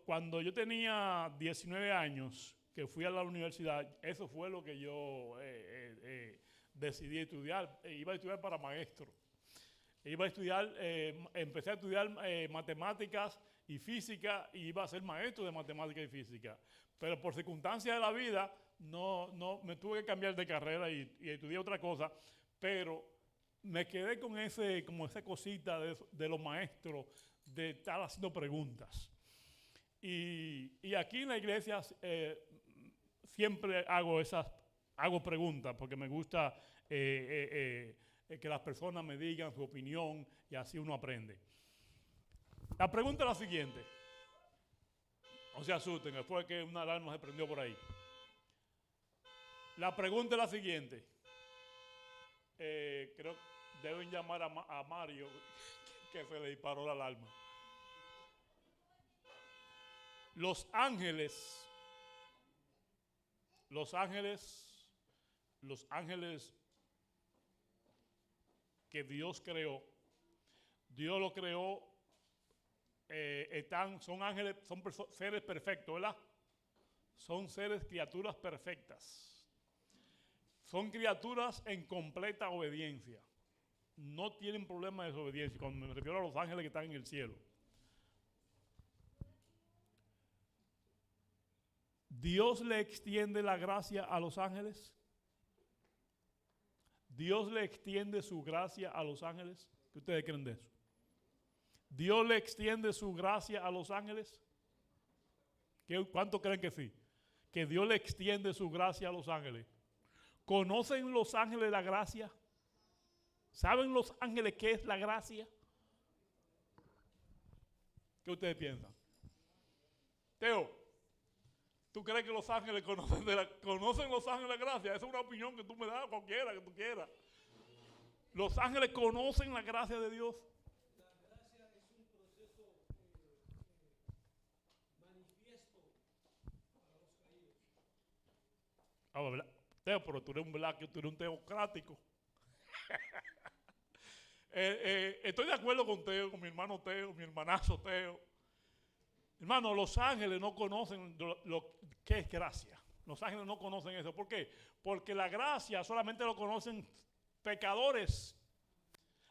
Cuando yo tenía 19 años, que fui a la universidad, eso fue lo que yo decidí estudiar. Iba a estudiar para maestro. Iba a estudiar, empecé a estudiar matemáticas y física y iba a ser maestro de matemáticas y física. Pero por circunstancias de la vida, no me tuve que cambiar de carrera y estudié otra cosa. Pero me quedé con como esa cosita de los maestros, de estar haciendo preguntas. Y aquí en la iglesia siempre hago preguntas porque me gusta que las personas me digan su opinión y así uno aprende. La pregunta es la siguiente. No se asusten, después que una alarma se prendió por ahí. La pregunta es la siguiente. Creo que deben llamar a Mario que se le disparó la alarma. Los ángeles que Dios creó, Dios lo creó, son ángeles, son seres perfectos, ¿verdad? Son criaturas perfectas. Son criaturas en completa obediencia. No tienen problema de desobediencia. Cuando me refiero a los ángeles que están en el cielo. Dios le extiende la gracia a los ángeles. Dios le extiende su gracia a los ángeles. ¿Qué ustedes creen de eso? Dios le extiende su gracia a los ángeles. ¿Cuánto creen que sí? Que Dios le extiende su gracia a los ángeles. ¿Conocen los ángeles la gracia? ¿Saben los ángeles qué es la gracia? ¿Qué ustedes piensan? Teo, ¿tú crees que los ángeles conocen los ángeles la gracia? Esa es una opinión que tú me das, cualquiera que tú quieras. ¿Los ángeles conocen la gracia de Dios? La gracia es un proceso manifiesto para los caídos. ¿Verdad? Teo, pero tú eres un teocrático. Estoy de acuerdo con Teo, con mi hermano Teo, mi hermanazo Teo. Hermano, los ángeles no conocen lo que es gracia. Los ángeles no conocen eso. ¿Por qué? Porque la gracia solamente lo conocen pecadores.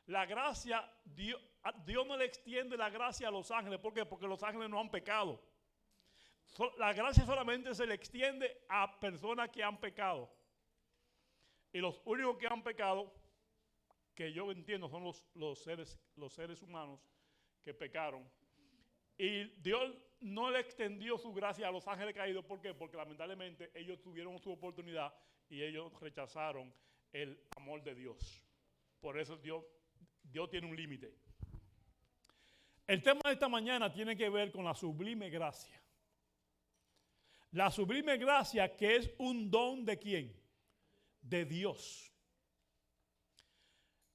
La gracia, Dios no le extiende la gracia a los ángeles. ¿Por qué? Porque los ángeles no han pecado. La gracia solamente se le extiende a personas que han pecado. Y los únicos que han pecado, que yo entiendo, son los seres humanos que pecaron. Y Dios no le extendió su gracia a los ángeles caídos. ¿Por qué? Porque lamentablemente ellos tuvieron su oportunidad y ellos rechazaron el amor de Dios. Por eso Dios tiene un límite. El tema de esta mañana tiene que ver con la sublime gracia. La sublime gracia, que es un don de ¿quién? De Dios.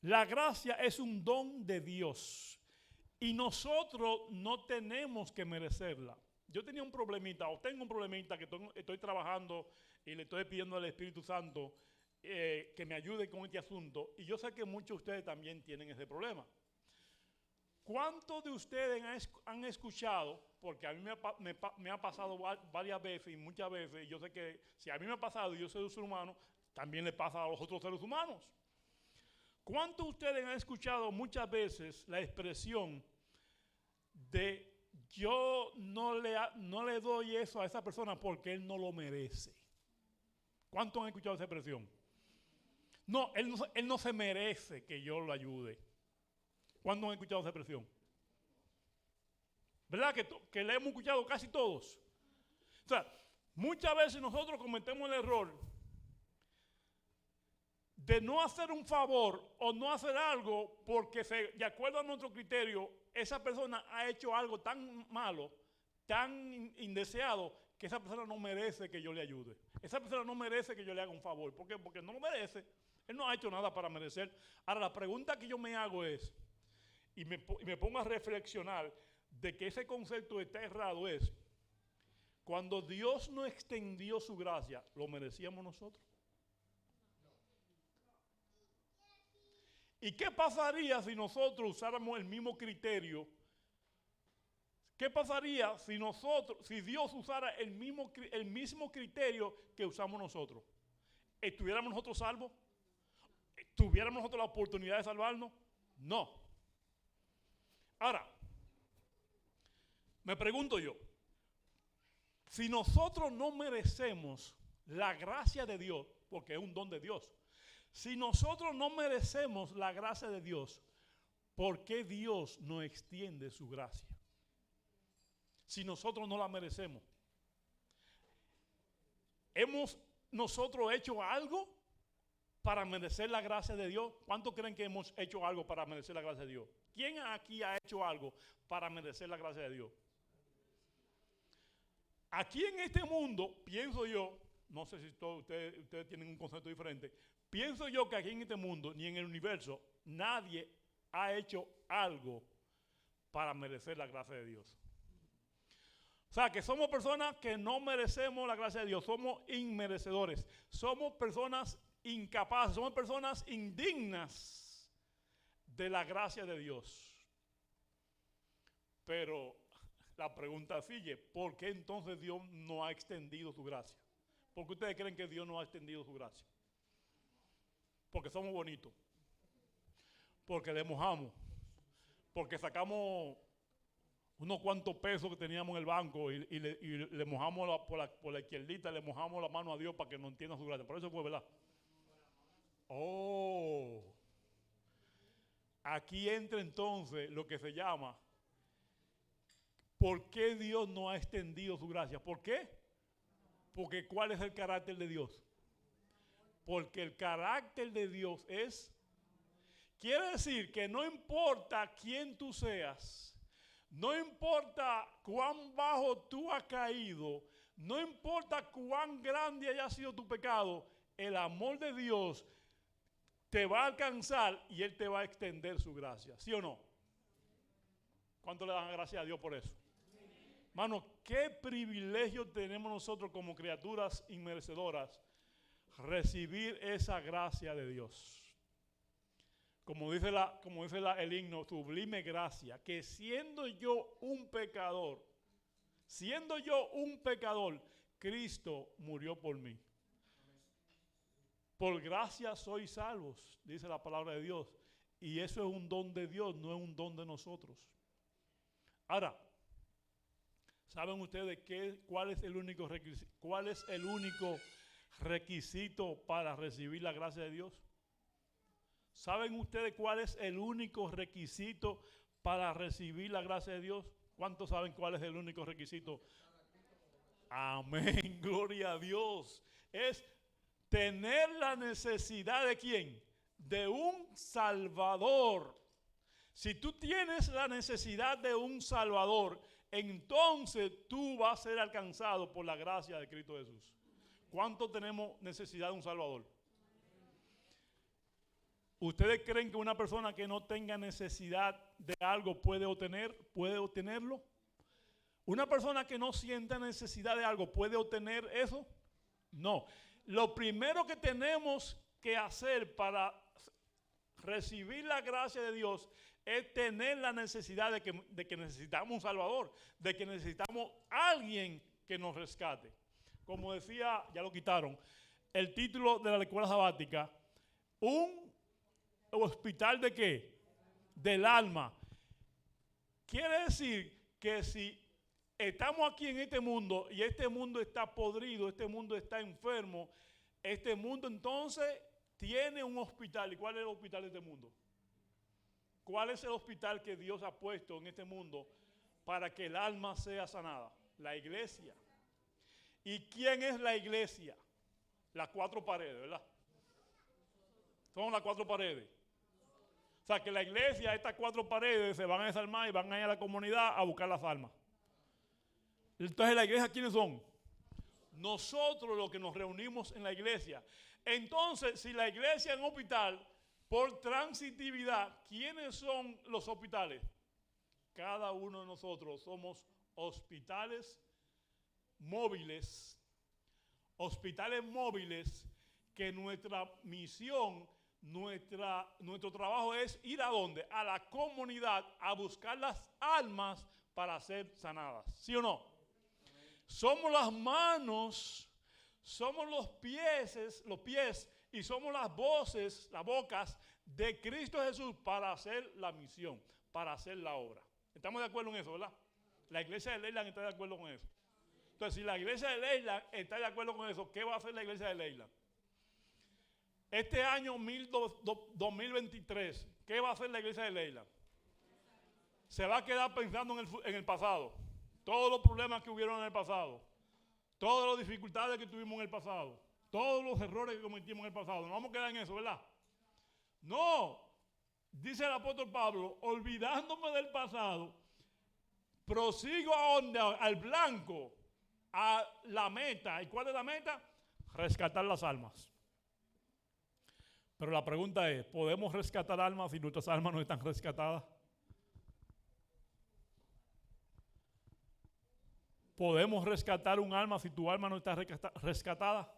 La gracia es un don de Dios y nosotros no tenemos que merecerla. Yo tenía un problemita, o tengo un problemita que estoy trabajando y le estoy pidiendo al Espíritu Santo que me ayude con este asunto, y yo sé que muchos de ustedes también tienen ese problema. ¿Cuántos de ustedes han escuchado? Porque a mí me ha pasado varias veces y muchas veces, y yo sé que si a mí me ha pasado y yo soy un ser humano, también le pasa a los otros seres humanos. ¿Cuántos de ustedes han escuchado muchas veces la expresión de yo no le doy eso a esa persona porque él no lo merece? ¿Cuántos han escuchado esa expresión? No, él no se merece que yo lo ayude. ¿Cuántos han escuchado esa expresión? ¿Verdad que la hemos escuchado casi todos? O sea, muchas veces nosotros cometemos el error de no hacer un favor o no hacer algo porque de acuerdo a nuestro criterio, esa persona ha hecho algo tan malo, tan indeseado, que esa persona no merece que yo le ayude. Esa persona no merece que yo le haga un favor. ¿Por qué? Porque no lo merece. Él no ha hecho nada para merecer. Ahora, la pregunta que yo me hago es, y me pongo a reflexionar de que ese concepto está errado, es, cuando Dios no extendió su gracia, ¿lo merecíamos nosotros? ¿Y qué pasaría si nosotros usáramos el mismo criterio ¿Qué pasaría si Dios usara el mismo criterio que usamos nosotros? ¿Estuviéramos nosotros salvos? ¿Tuviéramos nosotros la oportunidad de salvarnos? No. Ahora, me pregunto yo, si nosotros no merecemos la gracia de Dios, porque es un don de Dios, si nosotros no merecemos la gracia de Dios, ¿por qué Dios no extiende su gracia? Si nosotros no la merecemos. ¿Hemos nosotros hecho algo para merecer la gracia de Dios? ¿Cuántos creen que hemos hecho algo para merecer la gracia de Dios? ¿Quién aquí ha hecho algo para merecer la gracia de Dios? Aquí en este mundo, pienso yo, no sé si todos ustedes tienen un concepto diferente, pienso yo que aquí en este mundo, ni en el universo, nadie ha hecho algo para merecer la gracia de Dios. O sea, que somos personas que no merecemos la gracia de Dios, somos inmerecedores, somos personas incapaces, somos personas indignas de la gracia de Dios. Pero la pregunta sigue, ¿por qué entonces Dios no ha extendido su gracia? ¿Por qué ustedes creen que Dios no ha extendido su gracia? Porque somos bonitos, porque le mojamos, porque sacamos unos cuantos pesos que teníamos en el banco y le mojamos por la izquierdita, le mojamos la mano a Dios para que nos entienda su gracia. Por eso fue, ¿verdad? Oh, aquí entra entonces lo que se llama, ¿por qué Dios no ha extendido su gracia? ¿Por qué? Porque ¿cuál es el carácter de Dios? Porque el carácter de Dios quiere decir que no importa quién tú seas, no importa cuán bajo tú has caído, no importa cuán grande haya sido tu pecado, el amor de Dios te va a alcanzar y Él te va a extender su gracia. ¿Sí o no? ¿Cuánto le dan gracias a Dios por eso? Hermano, qué privilegio tenemos nosotros como criaturas inmerecedoras recibir esa gracia de Dios. Como dice el himno, sublime gracia, que siendo yo un pecador, Cristo murió por mí. Por gracia sois salvos, dice la palabra de Dios. Y eso es un don de Dios, no es un don de nosotros. Ahora, ¿saben ustedes cuál es el único requisito para recibir la gracia de Dios? ¿Saben ustedes cuál es el único requisito para recibir la gracia de Dios? ¿Cuántos saben cuál es el único requisito? Amén, gloria a Dios. Es tener la necesidad de ¿quién? De un Salvador. Si tú tienes la necesidad de un Salvador, entonces tú vas a ser alcanzado por la gracia de Cristo Jesús. ¿Cuántos tenemos necesidad de un Salvador? ¿Ustedes creen que una persona que no tenga necesidad de algo puede obtenerlo? ¿Una persona que no sienta necesidad de algo puede obtener eso? No. Lo primero que tenemos que hacer para recibir la gracia de Dios es tener la necesidad de que necesitamos un Salvador, de que necesitamos alguien que nos rescate. Como decía, ya lo quitaron, el título de la escuela sabática, un hospital ¿de qué? Del alma. Quiere decir que si estamos aquí en este mundo y este mundo está podrido, este mundo está enfermo, este mundo entonces tiene un hospital. ¿Y cuál es el hospital de este mundo? ¿Cuál es el hospital que Dios ha puesto en este mundo para que el alma sea sanada? La iglesia. ¿Y quién es la iglesia? Las cuatro paredes, ¿verdad? Son las cuatro paredes. O sea que la iglesia, estas cuatro paredes se van a desarmar y van a ir a la comunidad a buscar las almas. Entonces la iglesia, ¿quiénes son? Nosotros los que nos reunimos en la iglesia. Entonces, si la iglesia es un hospital, por transitividad, ¿quiénes son los hospitales? Cada uno de nosotros somos hospitales móviles que nuestra misión, nuestro trabajo es ir a ¿dónde? A la comunidad a buscar las almas para ser sanadas. ¿Sí o no? Somos las manos, somos los pies y somos las voces, las bocas de Cristo Jesús para hacer la misión, para hacer la obra. ¿Estamos de acuerdo en eso, verdad? La iglesia de Leyland está de acuerdo con eso. Entonces, si la iglesia de Leyland está de acuerdo con eso, ¿qué va a hacer la iglesia de Leyland? Este año 2023, ¿qué va a hacer la iglesia de Leyland? Se va a quedar pensando en el pasado. Todos los problemas que hubieron en el pasado. Todas las dificultades que tuvimos en el pasado. Todos los errores que cometimos en el pasado. No vamos a quedar en eso, ¿verdad? No. Dice el apóstol Pablo, olvidándome del pasado, prosigo al blanco, a la meta. ¿Y cuál es la meta? Rescatar las almas. Pero la pregunta es, ¿podemos rescatar almas si nuestras almas no están rescatadas? ¿Podemos rescatar un alma si tu alma no está rescatada?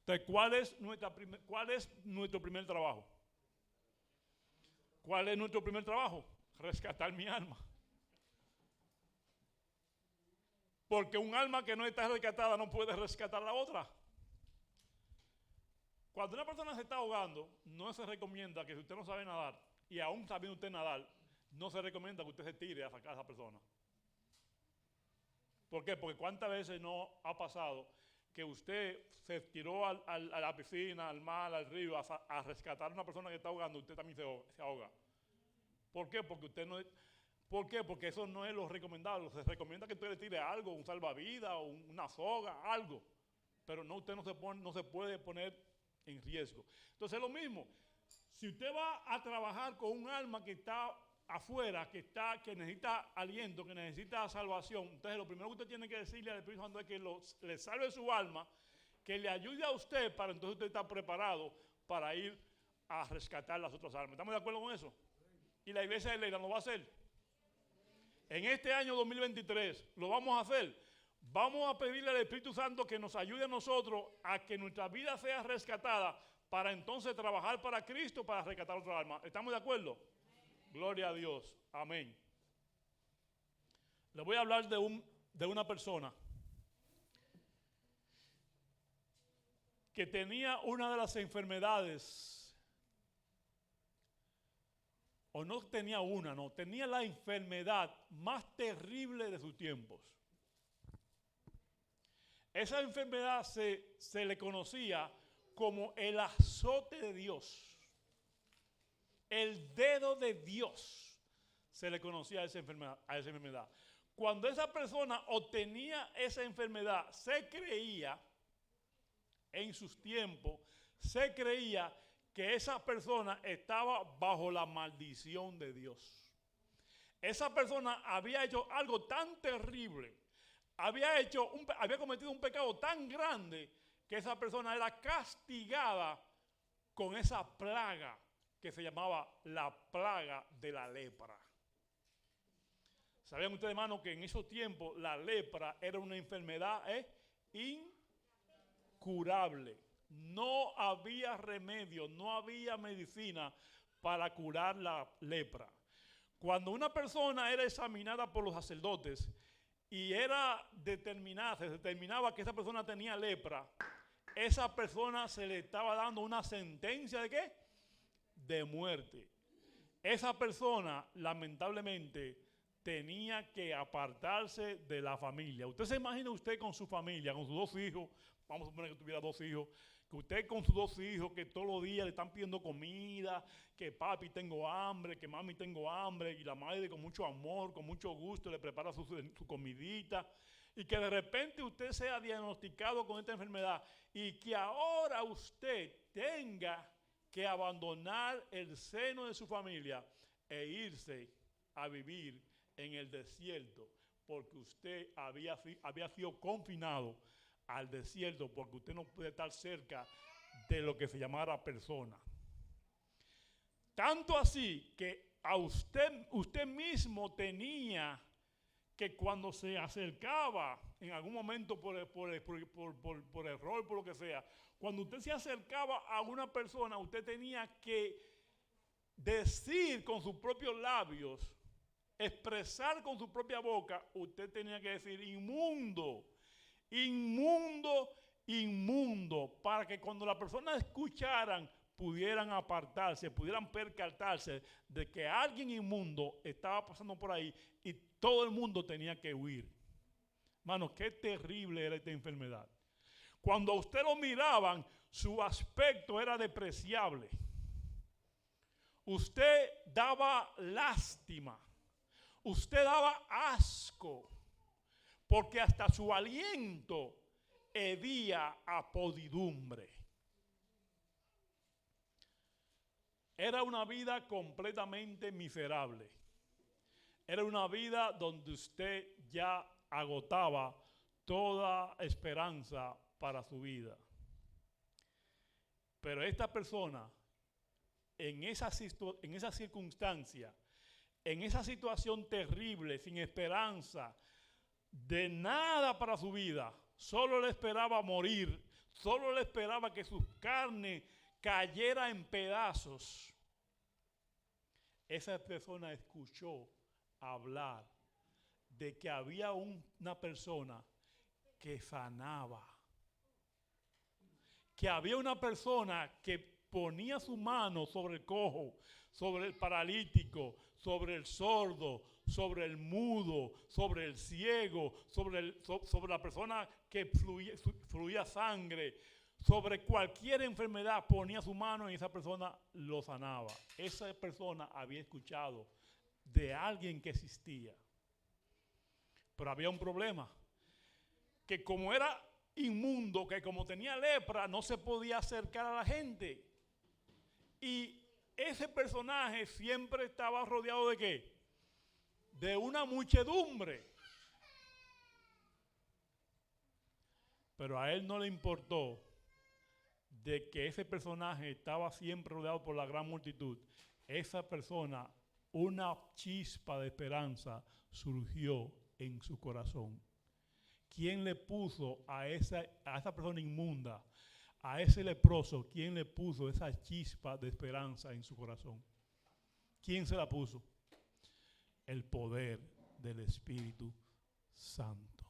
Entonces, ¿cuál es nuestro primer trabajo? ¿Cuál es nuestro primer trabajo? Rescatar mi alma. Porque un alma que no está rescatada no puede rescatar a la otra. Cuando una persona se está ahogando, no se recomienda que si usted no sabe nadar, y aún sabiendo usted nadar, no se recomienda que usted se tire a sacar a esa persona. ¿Por qué? Porque cuántas veces no ha pasado que usted se tiró a la piscina, al mar, al río, a rescatar a una persona que está ahogando, usted también se ahoga. ¿Por qué? Porque usted no es, ¿por qué? Porque eso no es lo recomendable. Se recomienda que usted le tire algo, un salvavidas, una soga, algo. Pero no, usted no se puede poner en riesgo. Entonces es lo mismo. Si usted va a trabajar con un alma que está afuera, que necesita aliento, que necesita salvación, entonces lo primero que usted tiene que decirle al Espíritu Santo es que le salve su alma, que le ayude a usted para entonces usted estar preparado para ir a rescatar las otras almas. ¿Estamos de acuerdo con eso? Y la iglesia de Leyland lo va a hacer. En este año 2023 lo vamos a hacer. Vamos a pedirle al Espíritu Santo que nos ayude a nosotros a que nuestra vida sea rescatada para entonces trabajar para Cristo, para rescatar otra alma. ¿Estamos de acuerdo? Gloria a Dios. Amén. Le voy a hablar de una persona que tenía una de las enfermedades, o no tenía una, no, tenía la enfermedad más terrible de sus tiempos. Esa enfermedad se le conocía como el azote de Dios. El dedo de Dios se le conocía a esa enfermedad. Cuando esa persona obtenía esa enfermedad, se creía, en sus tiempos, se creía que esa persona estaba bajo la maldición de Dios. Esa persona había hecho algo tan terrible, había cometido un pecado tan grande, que esa persona era castigada con esa plaga que se llamaba la plaga de la lepra. ¿Sabían ustedes, hermanos, que en esos tiempos la lepra era una enfermedad incurable? No había remedio, no había medicina para curar la lepra. Cuando una persona era examinada por los sacerdotes y se determinaba que esa persona tenía lepra, esa persona se le estaba dando una sentencia ¿de qué? De muerte. Esa persona, lamentablemente, tenía que apartarse de la familia. Usted se imagina usted con su familia, con sus dos hijos, vamos a suponer que tuviera dos hijos, que usted con sus dos hijos que todos los días le están pidiendo comida, que papi tengo hambre, que mami tengo hambre, y la madre con mucho amor, con mucho gusto le prepara su comidita, y que de repente usted sea diagnosticado con esta enfermedad y que ahora usted tenga que abandonar el seno de su familia e irse a vivir en el desierto, porque usted había sido confinado al desierto, porque usted no puede estar cerca de lo que se llamara persona. Tanto así que a usted mismo tenía que cuando se acercaba, en algún momento por error, por lo que sea, cuando usted se acercaba a una persona, usted tenía que decir con sus propios labios expresar con su propia boca, usted tenía que decir inmundo, inmundo, inmundo, para que cuando las personas escucharan pudieran apartarse, pudieran percatarse de que alguien inmundo estaba pasando por ahí y todo el mundo tenía que huir. Hermano, qué terrible era esta enfermedad. Cuando a usted lo miraban, su aspecto era despreciable. Usted daba lástima. Usted daba asco. Porque hasta su aliento hedía a podridumbre. Era una vida completamente miserable. Era una vida donde usted ya agotaba toda esperanza para su vida. Pero esta persona, en esa circunstancia, en esa situación terrible, sin esperanza de nada para su vida, solo le esperaba morir, solo le esperaba que su carne cayera en pedazos. Esa persona escuchó hablar de que había una persona que sanaba, que había una persona que ponía su mano sobre el cojo, sobre el paralítico, sobre el sordo, sobre el mudo, sobre el ciego, sobre la persona que fluía sangre, sobre cualquier enfermedad ponía su mano y esa persona lo sanaba. Esa persona había escuchado de alguien que existía. Pero había un problema, que como era inmundo, que como tenía lepra, no se podía acercar a la gente. Y ese personaje siempre estaba rodeado ¿de qué? De una muchedumbre. Pero a él no le importó de que ese personaje estaba siempre rodeado por la gran multitud. Esa persona, una chispa de esperanza surgió en su corazón. ¿Quién le puso a esa persona inmunda, a ese leproso, quién le puso esa chispa de esperanza en su corazón? ¿Quién se la puso? El poder del Espíritu Santo.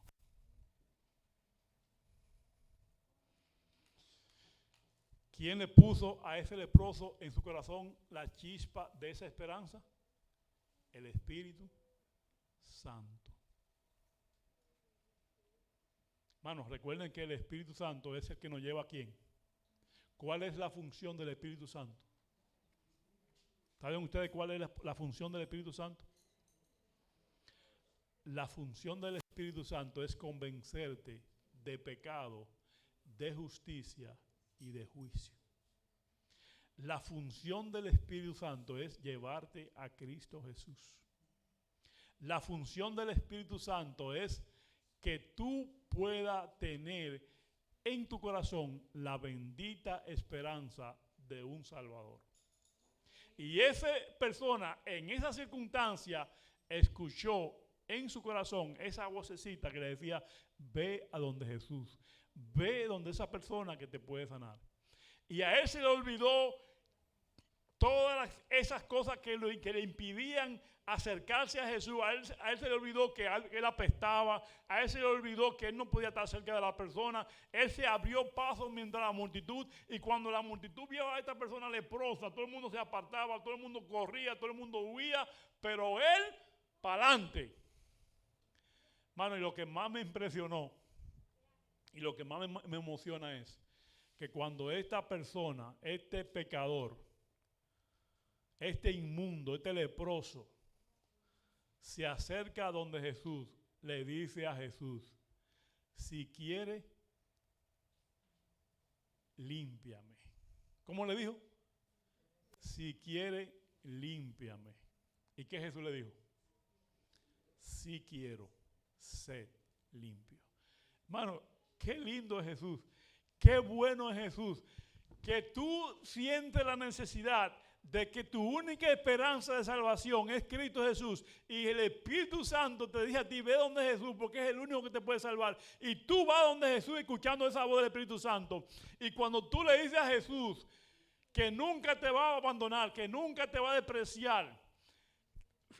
¿Quién le puso a ese leproso en su corazón la chispa de esa esperanza? El Espíritu Santo. Hermanos, recuerden que el Espíritu Santo es el que nos lleva ¿a quién? ¿Cuál es la función del Espíritu Santo? ¿Saben ustedes cuál es la función del Espíritu Santo? La función del Espíritu Santo es convencerte de pecado, de justicia y de juicio. La función del Espíritu Santo es llevarte a Cristo Jesús. La función del Espíritu Santo es que tú puedas tener en tu corazón la bendita esperanza de un Salvador. Y esa persona en esa circunstancia escuchó en su corazón esa vocecita que le decía, ve a donde Jesús, ve donde esa persona que te puede sanar. Y a él se le olvidó todas esas cosas que le impidían acercarse a Jesús. A él se le olvidó que él apestaba, a él se le olvidó que él no podía estar cerca de la persona. Él se abrió paso mientras la multitud, y cuando la multitud vio a esta persona leprosa, todo el mundo se apartaba, todo el mundo corría, todo el mundo huía, pero él para adelante. Mano, y lo que más me impresionó y lo que más me emociona es que cuando esta persona, este pecador, este inmundo, este leproso, se acerca a donde Jesús, le dice a Jesús, si quiere, límpiame. ¿Cómo le dijo? Si quiere, límpiame. ¿Y qué Jesús le dijo? Si quiero, sed limpio. Hermano, qué lindo es Jesús. Qué bueno es Jesús. Que tú sientes la necesidad de que tu única esperanza de salvación es Cristo Jesús, y el Espíritu Santo te dice a ti, ve donde Jesús, porque es el único que te puede salvar, y tú vas donde Jesús escuchando esa voz del Espíritu Santo, y cuando tú le dices a Jesús que nunca te va a abandonar, que nunca te va a despreciar,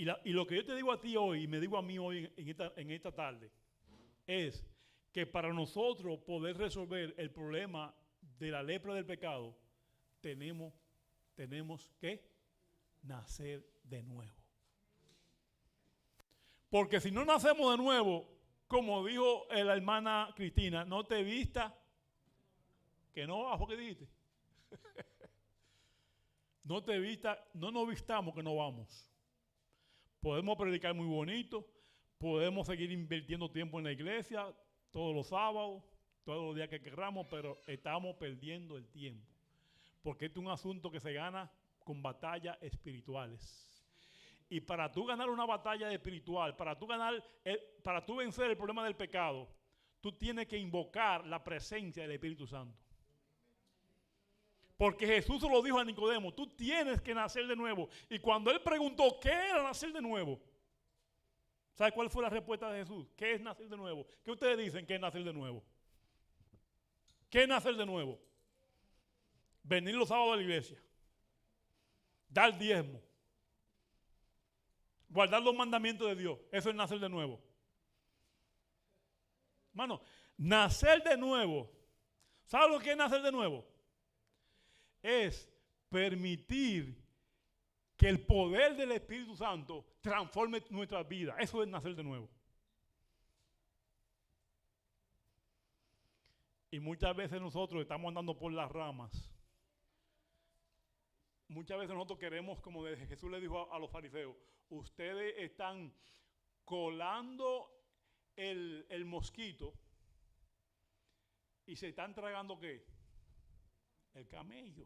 Y lo que yo te digo a ti hoy, y me digo a mí hoy en esta tarde, es que para nosotros poder resolver el problema de la lepra del pecado, tenemos que nacer de nuevo. Porque si no nacemos de nuevo, como dijo la hermana Cristina, no te vista que no vas, porque dijiste. No te vista, no nos vistamos que no vamos. Podemos predicar muy bonito, podemos seguir invirtiendo tiempo en la iglesia, todos los sábados, todos los días que queramos, pero estamos perdiendo el tiempo. Porque este es un asunto que se gana con batallas espirituales. Y para tú ganar una batalla espiritual, para tú vencer el problema del pecado, tú tienes que invocar la presencia del Espíritu Santo. Porque Jesús se lo dijo a Nicodemo, tú tienes que nacer de nuevo. Y cuando él preguntó, ¿qué era nacer de nuevo? ¿Sabe cuál fue la respuesta de Jesús? ¿Qué es nacer de nuevo? ¿Qué ustedes dicen que es nacer de nuevo? ¿Qué es nacer de nuevo? Venir los sábados a la iglesia, dar diezmo, guardar los mandamientos de Dios. Eso es nacer de nuevo. Hermano, nacer de nuevo. ¿Sabe lo que es nacer de nuevo? Es permitir que el poder del Espíritu Santo transforme nuestras vidas. Eso es nacer de nuevo. Y muchas veces nosotros estamos andando por las ramas. Muchas veces nosotros queremos, como Jesús le dijo a los fariseos, ustedes están colando el mosquito y se están tragando ¿qué? El camello.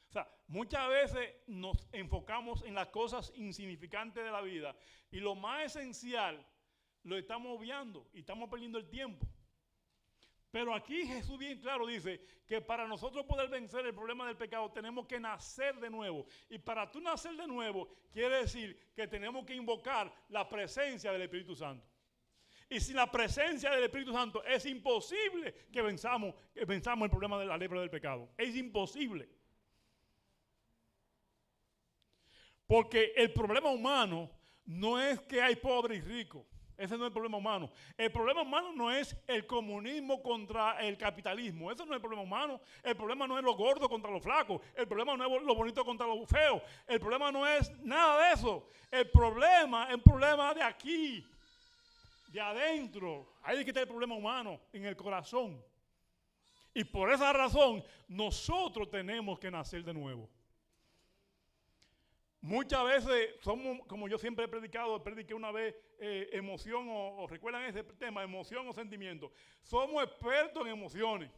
O sea, muchas veces nos enfocamos en las cosas insignificantes de la vida y lo más esencial lo estamos obviando y estamos perdiendo el tiempo. Pero aquí Jesús bien claro dice que para nosotros poder vencer el problema del pecado tenemos que nacer de nuevo. Y para tú nacer de nuevo quiere decir que tenemos que invocar la presencia del Espíritu Santo. Y sin la presencia del Espíritu Santo es imposible que venzamos el problema de la lepra del pecado. Es imposible. Porque el problema humano no es que hay pobre y rico. Ese no es el problema humano. El problema humano no es el comunismo contra el capitalismo. Eso no es el problema humano. El problema no es los gordos contra los flacos. El problema no es lo bonito contra lo feo. El problema no es nada de eso. El problema es un problema de aquí, de adentro. Ahí es que está el problema humano, en el corazón. Y por esa razón, nosotros tenemos que nacer de nuevo. Muchas veces somos, como yo siempre he predicado, prediqué una vez emoción o recuerdan ese tema, emoción o sentimiento. Somos expertos en emociones.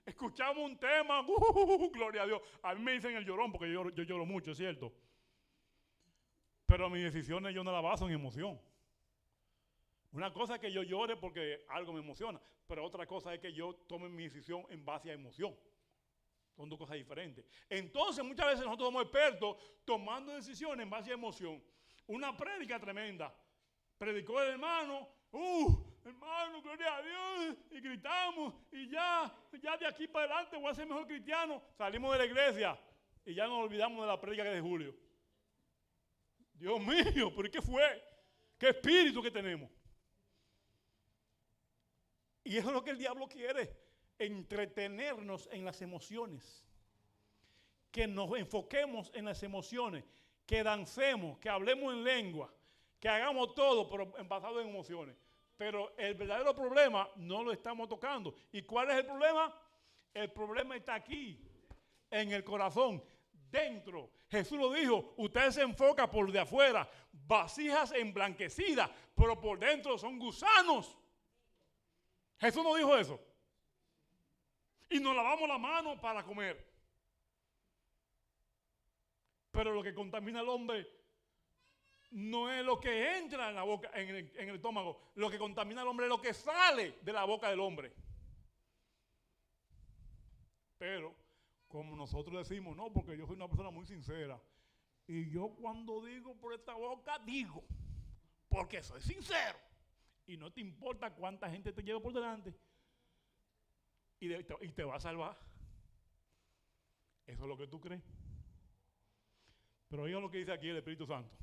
Escuchamos un tema, gloria a Dios. A mí me dicen el llorón porque yo lloro mucho, es cierto. Pero mis decisiones yo no las baso en emoción. Una cosa es que yo llore porque algo me emociona, pero otra cosa es que yo tome mi decisión en base a emoción. Son dos cosas diferentes. Entonces, muchas veces nosotros somos expertos tomando decisiones en base a emoción. Una prédica tremenda. Predicó el hermano, hermano, gloria a Dios, y gritamos, y ya de aquí para adelante voy a ser mejor cristiano. Salimos de la iglesia y ya nos olvidamos de la prédica de julio. Dios mío, ¿pero qué fue? ¿Qué espíritu que tenemos? Y eso es lo que el diablo quiere. Entretenernos en las emociones, que nos enfoquemos en las emociones, que dancemos, que hablemos en lengua, que hagamos todo pero basado en emociones. Pero el verdadero problema no lo estamos tocando. ¿Y cuál es el problema? El problema está aquí, en el corazón, dentro. Jesús lo dijo, usted se enfoca por de afuera, vasijas emblanquecidas, pero por dentro son gusanos. Jesús no dijo eso. Y nos lavamos la mano para comer. Pero lo que contamina al hombre no es lo que entra en la boca, en el estómago. Lo que contamina al hombre es lo que sale de la boca del hombre. Pero, como nosotros decimos, no, porque yo soy una persona muy sincera. Y yo cuando digo por esta boca, digo, porque soy sincero. Y no te importa cuánta gente te lleva por delante. Y te va a salvar. Eso es lo que tú crees. Pero oigan lo que dice aquí el Espíritu Santo.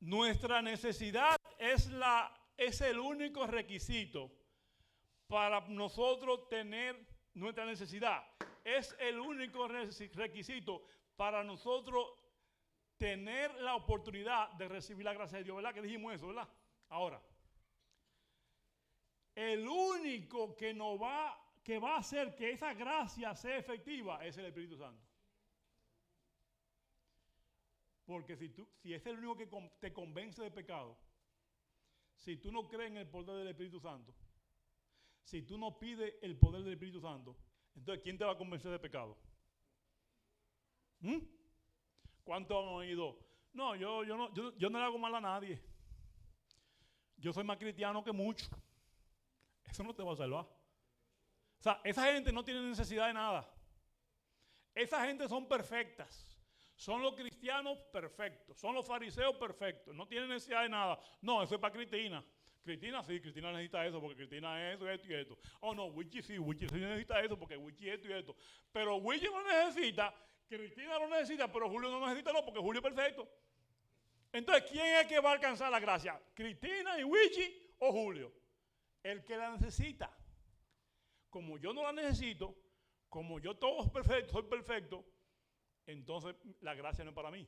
Nuestra necesidad es el único requisito para nosotros tener nuestra necesidad. Es el único requisito para nosotros tener la oportunidad de recibir la gracia de Dios, ¿verdad? Que dijimos eso, ¿verdad? Ahora, el único que va a hacer que esa gracia sea efectiva es el Espíritu Santo. Porque si es el único que te convence de pecado, si tú no crees en el poder del Espíritu Santo, si tú no pides el poder del Espíritu Santo, entonces ¿quién te va a convencer de pecado? ¿Cuántos han oído? No, yo no le hago mal a nadie. Yo soy más cristiano que muchos. Eso no te va a salvar. O sea, esa gente no tiene necesidad de nada. Esa gente son perfectas. Son los cristianos perfectos. Son los fariseos perfectos. No tienen necesidad de nada. No, eso es para Cristina. Cristina sí, Cristina necesita eso porque Cristina es eso, esto y esto. Oh no, Wichi sí necesita eso porque Wichi esto y esto. Pero Wichi no necesita, Cristina lo necesita, pero Julio no necesita, no, porque Julio es perfecto. Entonces, ¿quién es que va a alcanzar la gracia? ¿Cristina y Wichi o Julio? El que la necesita. Como yo no la necesito, como yo todo perfecto, soy perfecto, entonces la gracia no es para mí.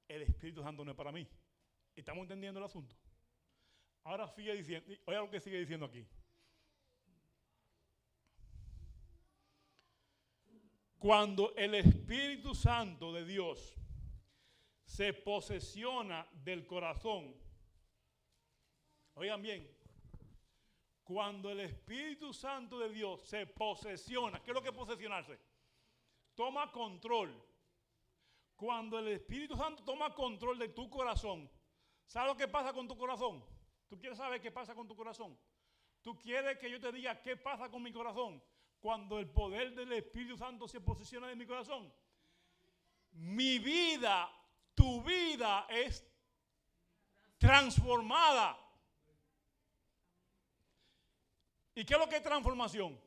El Espíritu Santo no es para mí. ¿Estamos entendiendo el asunto? Ahora sigue diciendo, oiga lo que sigue diciendo aquí. Cuando el Espíritu Santo de Dios se posesiona del corazón, oigan bien, cuando el Espíritu Santo de Dios se posesiona, ¿qué es lo que es posesionarse? Toma control. Cuando el Espíritu Santo toma control de tu corazón, ¿sabes lo que pasa con tu corazón? ¿Tú quieres saber qué pasa con tu corazón? ¿Tú quieres que yo te diga qué pasa con mi corazón? Cuando el poder del Espíritu Santo se posiciona en mi corazón. Mi vida, tu vida es transformada. ¿Y qué es lo que es transformación?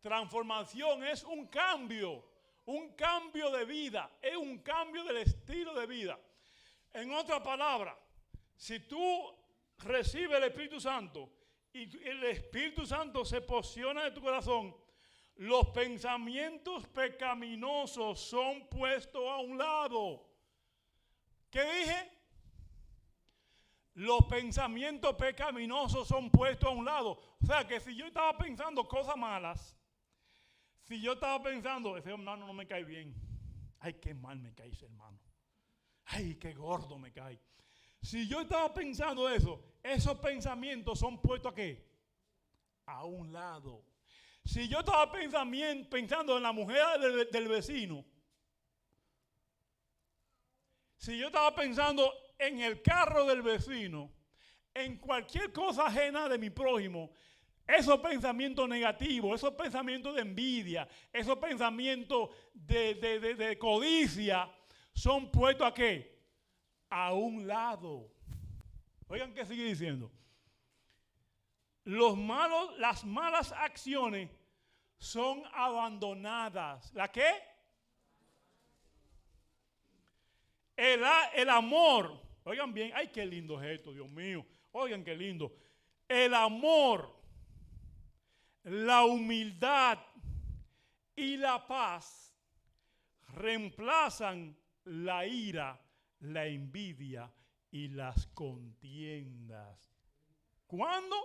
Transformación es un cambio de vida, es un cambio del estilo de vida. En otras palabras, si tú recibes el Espíritu Santo y el Espíritu Santo se posiciona en tu corazón, los pensamientos pecaminosos son puestos a un lado. ¿Qué dije? Los pensamientos pecaminosos son puestos a un lado. O sea que si yo estaba pensando cosas malas, si yo estaba pensando, ese hermano no me cae bien. Ay, qué mal me cae ese hermano. Ay, qué gordo me cae. Si yo estaba pensando eso, esos pensamientos son puestos ¿a qué? A un lado. Si yo estaba pensando en la mujer del vecino, si yo estaba pensando en el carro del vecino, en cualquier cosa ajena de mi prójimo, esos pensamientos negativos, esos pensamientos de envidia, esos pensamientos de codicia, son puestos ¿a qué? A un lado. Oigan qué sigue diciendo. Las malas acciones son abandonadas. ¿La qué? El amor. Oigan bien, ay, qué lindo es esto, Dios mío. Oigan qué lindo. El amor, la humildad y la paz reemplazan la ira, la envidia y las contiendas. ¿Cuándo?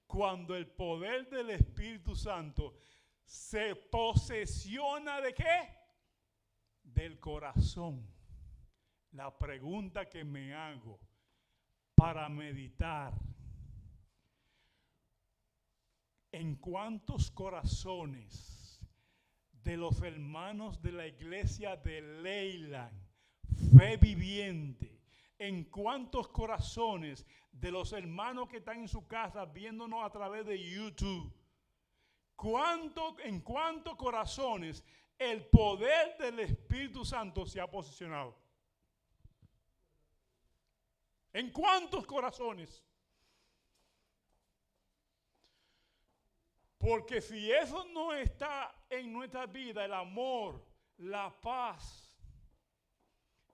Cuando el poder del Espíritu Santo se posesiona ¿de qué? Del corazón. La pregunta que me hago para meditar: ¿en cuántos corazones de los hermanos de la iglesia de Leyland, Fe Viviente, en cuántos corazones de los hermanos que están en su casa viéndonos a través de YouTube, en cuántos corazones el poder del Espíritu Santo se ha posicionado? ¿En cuántos corazones? Porque si eso no está en nuestra vida, el amor, la paz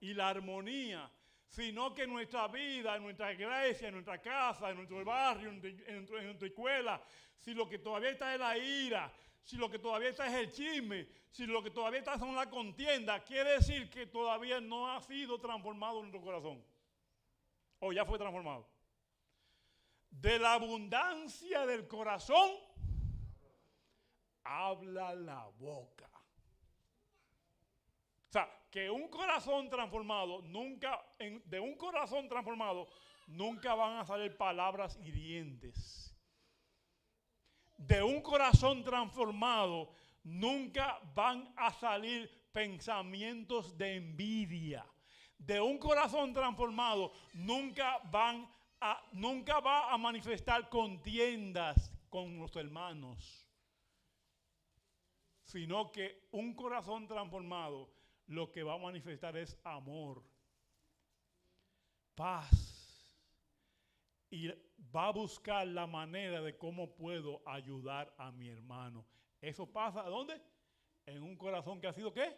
y la armonía, sino que en nuestra vida, en nuestra iglesia, en nuestra casa, en nuestro barrio, en nuestra escuela, si lo que todavía está es la ira, si lo que todavía está es el chisme, si lo que todavía está son la contienda, quiere decir que todavía no ha sido transformado nuestro corazón. O ya fue transformado. De la abundancia del corazón habla la boca. O sea, que un corazón transformado de un corazón transformado nunca van a salir palabras hirientes. De un corazón transformado nunca van a salir pensamientos de envidia. De un corazón transformado nunca va a manifestar contiendas con los hermanos. Sino que un corazón transformado lo que va a manifestar es amor, paz, y va a buscar la manera de cómo puedo ayudar a mi hermano. Eso pasa, ¿a dónde? En un corazón que ha sido, ¿qué?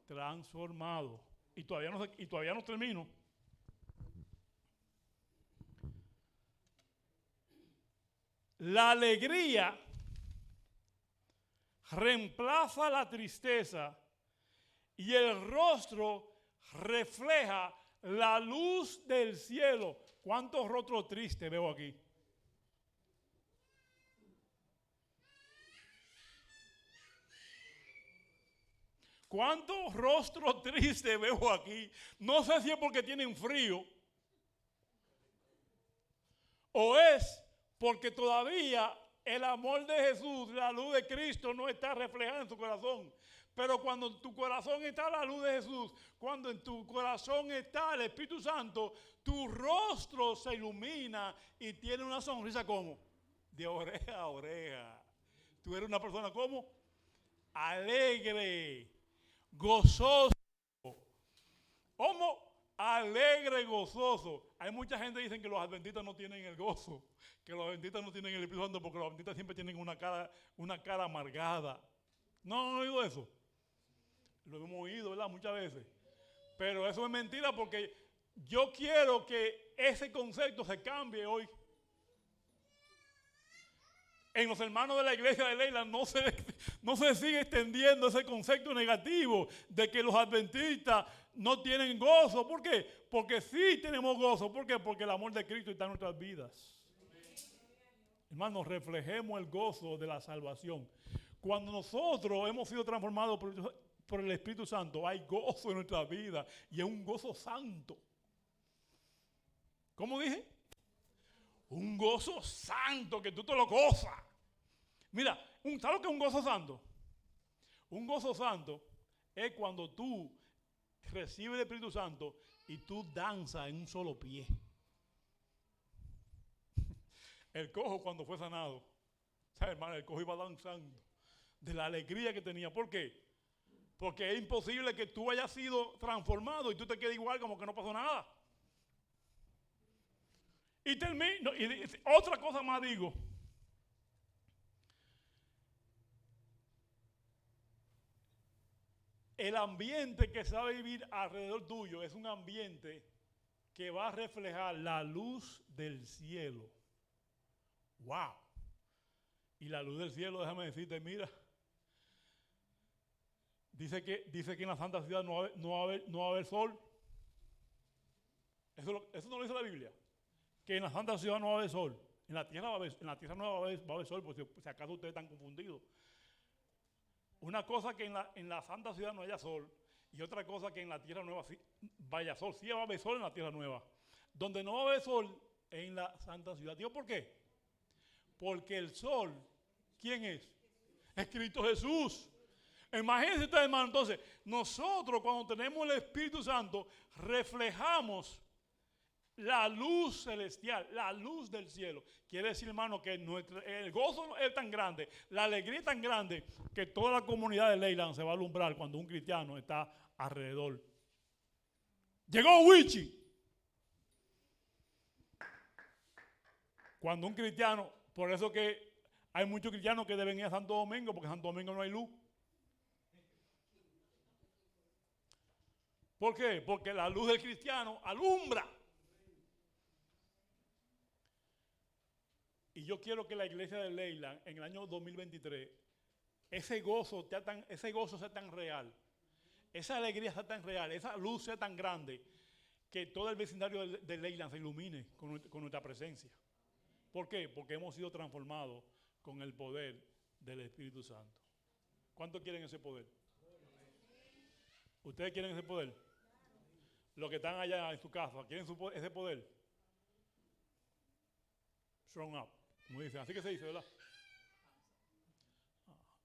Transformado. Y todavía no termino. La alegría reemplaza la tristeza y el rostro refleja la luz del cielo. ¿Cuántos rostros tristes veo aquí? ¿Cuántos rostros tristes veo aquí? No sé si es porque tienen frío o es porque todavía el amor de Jesús, la luz de Cristo no está reflejada en tu corazón. Pero cuando en tu corazón está la luz de Jesús, cuando en tu corazón está el Espíritu Santo, tu rostro se ilumina y tiene una sonrisa como de oreja a oreja. Tú eres una persona como alegre, gozoso. ¿Cómo? Alegre y gozoso. Hay mucha gente que dice que los adventistas no tienen el gozo, que los adventistas no tienen el Espíritu Santo porque los adventistas siempre tienen una cara amargada. ¿No han oído eso? Lo hemos oído, ¿verdad? Muchas veces. Pero eso es mentira porque yo quiero que ese concepto se cambie hoy. En los hermanos de la iglesia de Leyland no se sigue extendiendo ese concepto negativo de que los adventistas no tienen gozo. ¿Por qué? Porque sí tenemos gozo. ¿Por qué? Porque el amor de Cristo está en nuestras vidas. Hermanos, reflejemos el gozo de la salvación. Cuando nosotros hemos sido transformados por el Espíritu Santo, hay gozo en nuestra vida y es un gozo santo. ¿Cómo dije? Un gozo santo que tú te lo gozas. Mira, ¿sabes lo que es un gozo santo? Un gozo santo es cuando tú recibes el Espíritu Santo y tú danzas en un solo pie. El cojo cuando fue sanado, ¿sabes, hermano? El cojo iba danzando de la alegría que tenía. ¿Por qué? Porque es imposible que tú hayas sido transformado y tú te quedes igual como que no pasó nada. Y termino, y otra cosa más digo. El ambiente que se va a vivir alrededor tuyo es un ambiente que va a reflejar la luz del cielo. ¡Wow! Y la luz del cielo, déjame decirte, mira, dice que en la santa ciudad no va a haber sol. Eso no lo dice la Biblia. Que en la santa ciudad no va a haber sol. En la tierra no va a haber sol, porque si acaso ustedes están confundidos. Una cosa que en la santa ciudad no haya sol, y otra cosa que en la tierra nueva sí vaya sol. Sí va a haber sol en la tierra nueva. Donde no va a haber sol es en la santa ciudad. ¿Digo por qué? Porque el sol, ¿quién es? Es Cristo Jesús. Imagínense ustedes, hermano, entonces, nosotros cuando tenemos el Espíritu Santo, reflejamos la luz celestial, la luz del cielo. Quiere decir, hermano, que el gozo es tan grande, la alegría es tan grande, que toda la comunidad de Leyland se va a alumbrar cuando un cristiano está alrededor. Llegó Wichi. Cuando un cristiano, por eso que Hay muchos cristianos que deben ir a Santo Domingo porque en Santo Domingo no hay luz. ¿Por qué? Porque la luz del cristiano alumbra. Y yo quiero que la iglesia de Leyland en el año 2023, ese gozo sea tan real, esa alegría sea tan real, esa luz sea tan grande, que todo el vecindario de Leyland se ilumine con nuestra presencia. ¿Por qué? Porque hemos sido transformados con el poder del Espíritu Santo. ¿Cuántos quieren ese poder? ¿Ustedes quieren ese poder? Los que están allá en su casa, ¿quieren ese poder? Strong up, como dicen. Así que se dice, ¿verdad?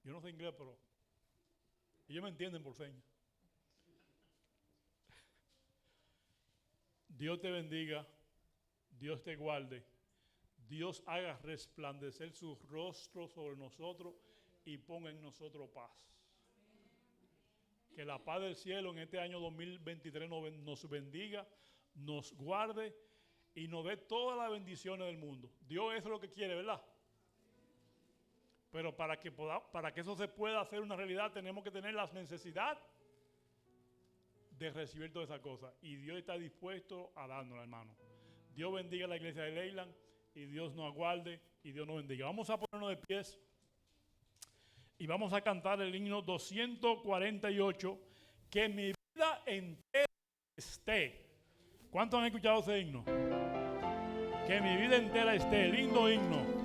Yo no sé inglés, pero ellos me entienden por señas. Dios te bendiga, Dios te guarde, Dios haga resplandecer su rostro sobre nosotros y ponga en nosotros paz. Que la paz del cielo en este año 2023 nos bendiga, nos guarde y nos dé todas las bendiciones del mundo. Dios eso es lo que quiere, ¿verdad? Pero para que eso se pueda hacer una realidad, tenemos que tener la necesidad de recibir todas esas cosas. Y Dios está dispuesto a dárnosla, hermano. Dios bendiga a la iglesia de Leyland y Dios nos aguarde y Dios nos bendiga. Vamos a ponernos de pies y vamos a cantar el himno 248, que mi vida entera esté. ¿Cuántos han escuchado ese himno? Que mi vida entera esté. Lindo himno.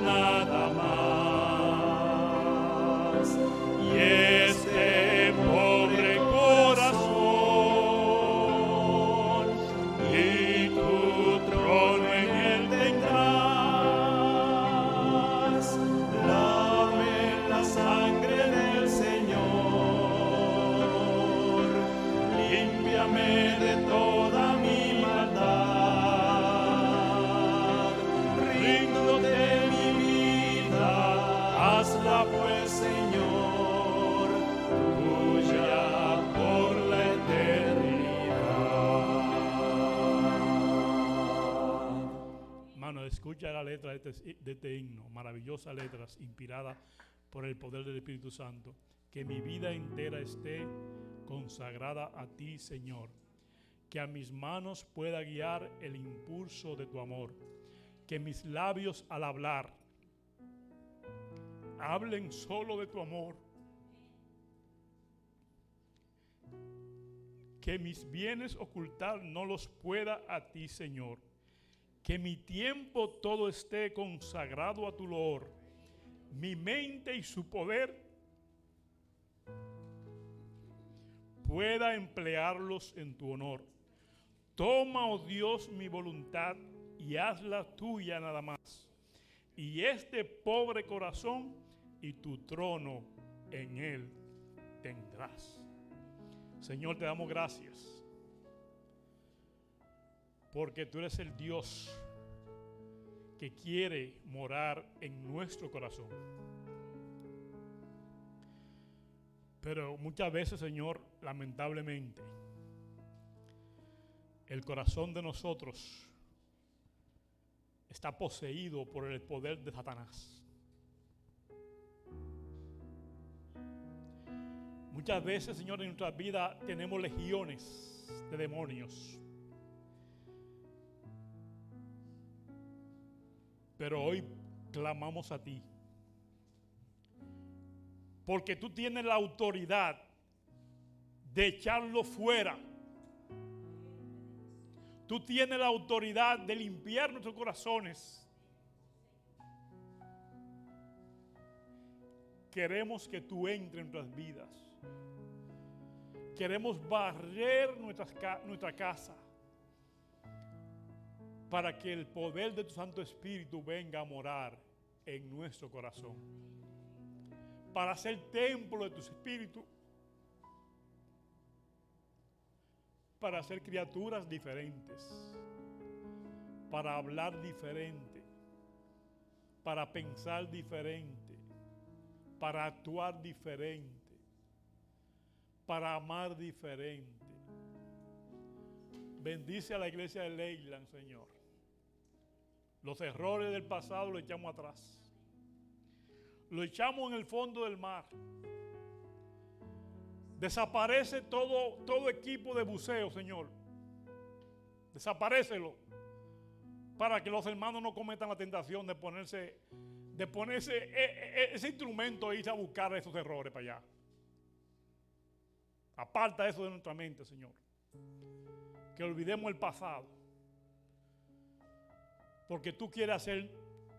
Nada más. la escucha de la letra de este himno, maravillosas letras inspiradas por el poder del Espíritu Santo, que mi vida entera esté consagrada a ti, Señor, que a mis manos pueda guiar el impulso de tu amor, que mis labios al hablar hablen solo de tu amor, que mis bienes ocultar no los pueda a ti, Señor, que mi tiempo todo esté consagrado a tu loor, mi mente y su poder pueda emplearlos en tu honor. Toma, oh Dios, mi voluntad y hazla tuya nada más. Y este pobre corazón y tu trono en él tendrás. Señor, te damos gracias porque tú eres el Dios que quiere morar en nuestro corazón. Pero muchas veces, Señor, lamentablemente, el corazón de nosotros está poseído por el poder de Satanás. Muchas veces, Señor, en nuestras vidas tenemos legiones de demonios. Pero hoy clamamos a ti, porque tú tienes la autoridad de echarlo fuera. Tú tienes la autoridad de limpiar nuestros corazones. Queremos que tú entres en nuestras vidas. Queremos barrer nuestra casa para que el poder de tu Santo Espíritu venga a morar en nuestro corazón. Para ser templo de tu Espíritu. Para ser criaturas diferentes. Para hablar diferente. Para pensar diferente. Para actuar diferente. Para amar diferente. Bendice a la iglesia de Leyland, Señor. Los errores del pasado los echamos atrás. Lo echamos en el fondo del mar. Desaparece todo equipo de buceo, Señor. Desaparécelo. Para que los hermanos no cometan la tentación de ponerse ese instrumento e irse a buscar esos errores para allá. Aparta eso de nuestra mente, Señor. Que olvidemos el pasado. Porque tú quieres hacer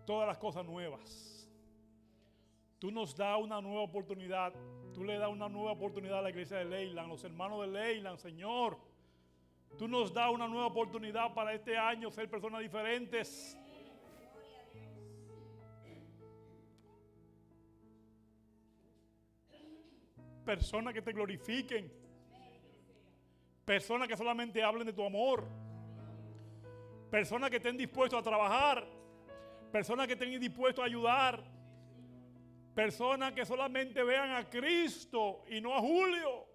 todas las cosas nuevas. Tú nos das una nueva oportunidad. Tú le das una nueva oportunidad a la iglesia de Leyland, los hermanos de Leyland, Señor. Tú nos das una nueva oportunidad para este año ser personas diferentes. Personas que te glorifiquen. Personas que solamente hablen de tu amor. Personas que estén dispuestos a trabajar. Personas que estén dispuestos a ayudar. Personas que solamente vean a Cristo y no a Julio.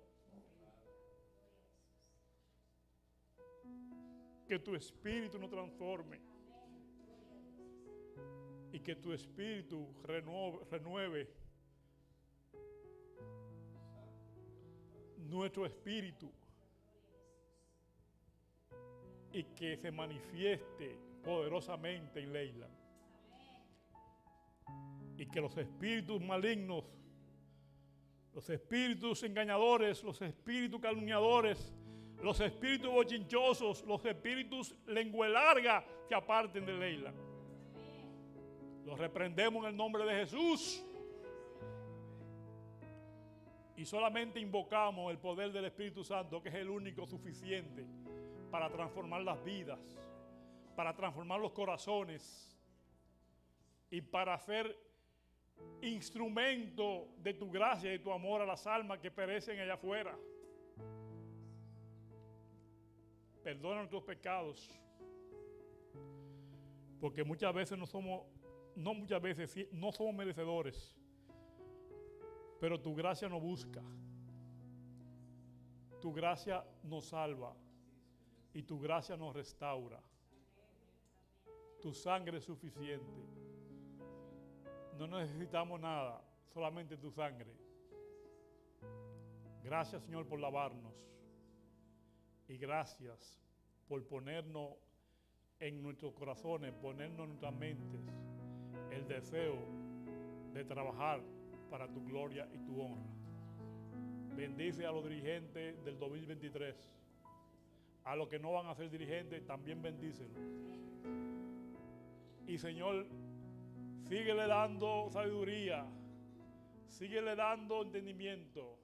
Que tu espíritu nos transforme. Y que tu espíritu renueve nuestro espíritu. Y que se manifieste poderosamente en Leyland. Y que los espíritus malignos, los espíritus engañadores, los espíritus calumniadores, los espíritus bochinchosos, los espíritus lengua larga se aparten de Leyland. Los reprendemos en el nombre de Jesús. Y solamente invocamos el poder del Espíritu Santo, que es el único suficiente para transformar las vidas, para transformar los corazones y para ser instrumento de tu gracia y tu amor a las almas que perecen allá afuera. Perdona nuestros pecados, porque muchas veces no somos merecedores, pero tu gracia nos busca, tu gracia nos salva y tu gracia nos restaura. Tu sangre es suficiente. No necesitamos nada, solamente tu sangre. Gracias, Señor, por lavarnos. Y gracias por ponernos en nuestros corazones, ponernos en nuestras mentes el deseo de trabajar para tu gloria y tu honra. Bendice a los dirigentes del 2023. A los que no van a ser dirigentes, también bendícelos. Y Señor, síguele dando sabiduría, síguele dando entendimiento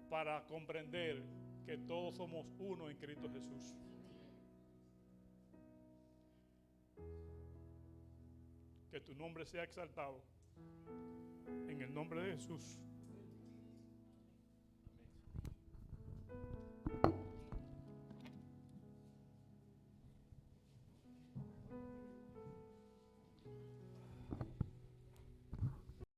para comprender que todos somos uno en Cristo Jesús. Que tu nombre sea exaltado. En el nombre de Jesús.